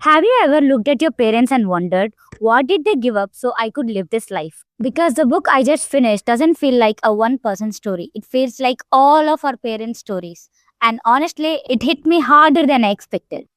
Have you ever looked at your parents and wondered, what did they give up so I could live this life? Because the book I just finished doesn't feel like a one person story. It feels like all of our parents' stories. And honestly, it hit me harder than I expected.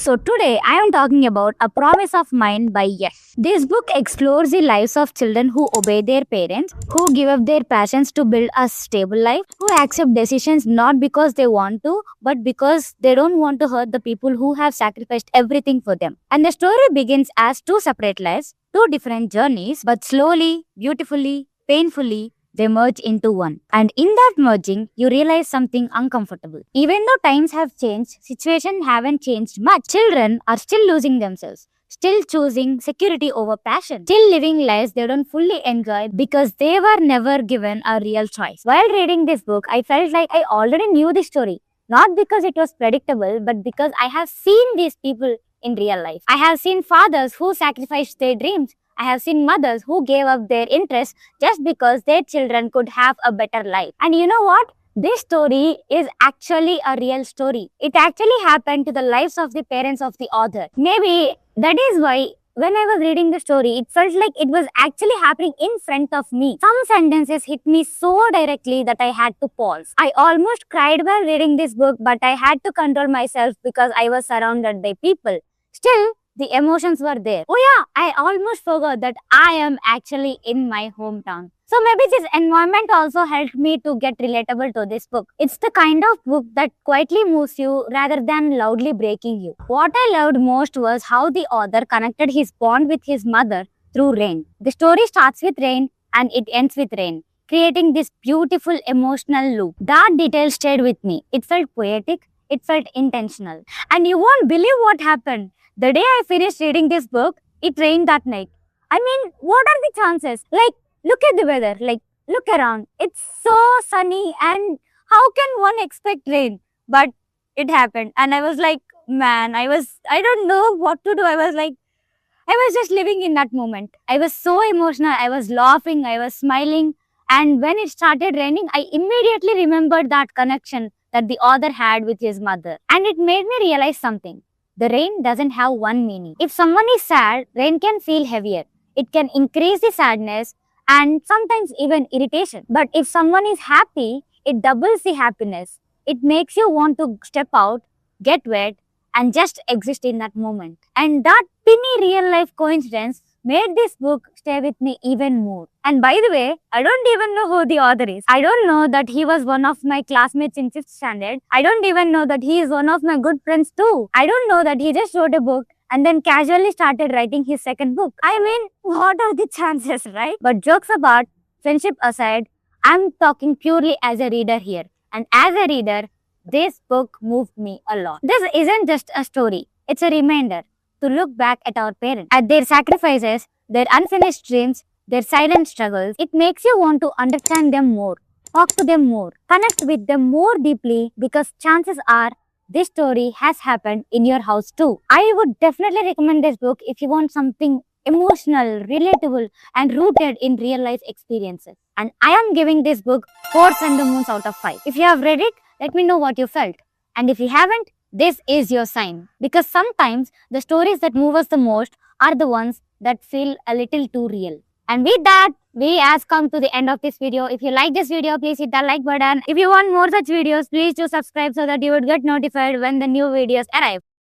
So today I am talking about A Promise of Mine by Yes. This book explores the lives of children who obey their parents, who give up their passions to build a stable life, who accept decisions not because they want to, but because they don't want to hurt the people who have sacrificed everything for them. And the story begins as two separate lives, two different journeys, but slowly, beautifully, painfully, they merge into one. And in that merging, you realize something uncomfortable. Even though times have changed, situations haven't changed much. Children are still losing themselves, still choosing security over passion, still living lives they don't fully enjoy because they were never given a real choice. While reading this book, I felt like I already knew the story. Not because it was predictable, but because I have seen these people in real life. I have seen fathers who sacrificed their dreams. I have seen mothers who gave up their interests just because their children could have a better life. And you know what? This story is actually a real story. It actually happened to the lives of the parents of the author. Maybe that is why when I was reading the story, it felt like it was actually happening in front of me. Some sentences hit me so directly that I had to pause. I almost cried while reading this book, but I had to control myself because I was surrounded by people. Still, the emotions were there. Oh yeah, I almost forgot that I am actually in my hometown. So maybe this environment also helped me to get relatable to this book. It's the kind of book that quietly moves you rather than loudly breaking you. What I loved most was how the author connected his bond with his mother through rain. The story starts with rain and it ends with rain, creating this beautiful emotional loop. That detail stayed with me. It felt poetic, it felt intentional. And you won't believe what happened. The day I finished reading this book, it rained that night. I mean, what are the chances? Like, look at the weather. Like, look around. It's so sunny and how can one expect rain? But it happened. And I was like, man, I don't know what to do. I was just living in that moment. I was so emotional. I was laughing. I was smiling. And when it started raining, I immediately remembered that connection that the author had with his mother. And it made me realize something. The rain doesn't have one meaning. If someone is sad, rain can feel heavier. It can increase the sadness and sometimes even irritation. But if someone is happy, it doubles the happiness. It makes you want to step out, get wet, and just exist in that moment. And that penny real life coincidence made this book stay with me even more. And by the way, I don't even know who the author is. I don't know that he was one of my classmates in 5th standard. I don't even know that he is one of my good friends too. I don't know that he just wrote a book and then casually started writing his second book. I mean, what are the chances, right? But jokes apart, friendship aside, I'm talking purely as a reader here. And as a reader, this book moved me a lot. This isn't just a story. It's a reminder to look back at our parents, at their sacrifices, their unfinished dreams, their silent struggles. It makes you want to understand them more, talk to them more, connect with them more deeply because chances are this story has happened in your house too. I would definitely recommend this book if you want something emotional, relatable, and rooted in real life experiences. And I am giving this book 4 Sun the Moons out of 5. If you have read it, let me know what you felt. And if you haven't, this is your sign. Because sometimes the stories that move us the most are the ones that feel a little too real. And with that, we have come to the end of this video. If you like this video, please hit that like button. If you want more such videos, please do subscribe so that you would get notified when the new videos arrive.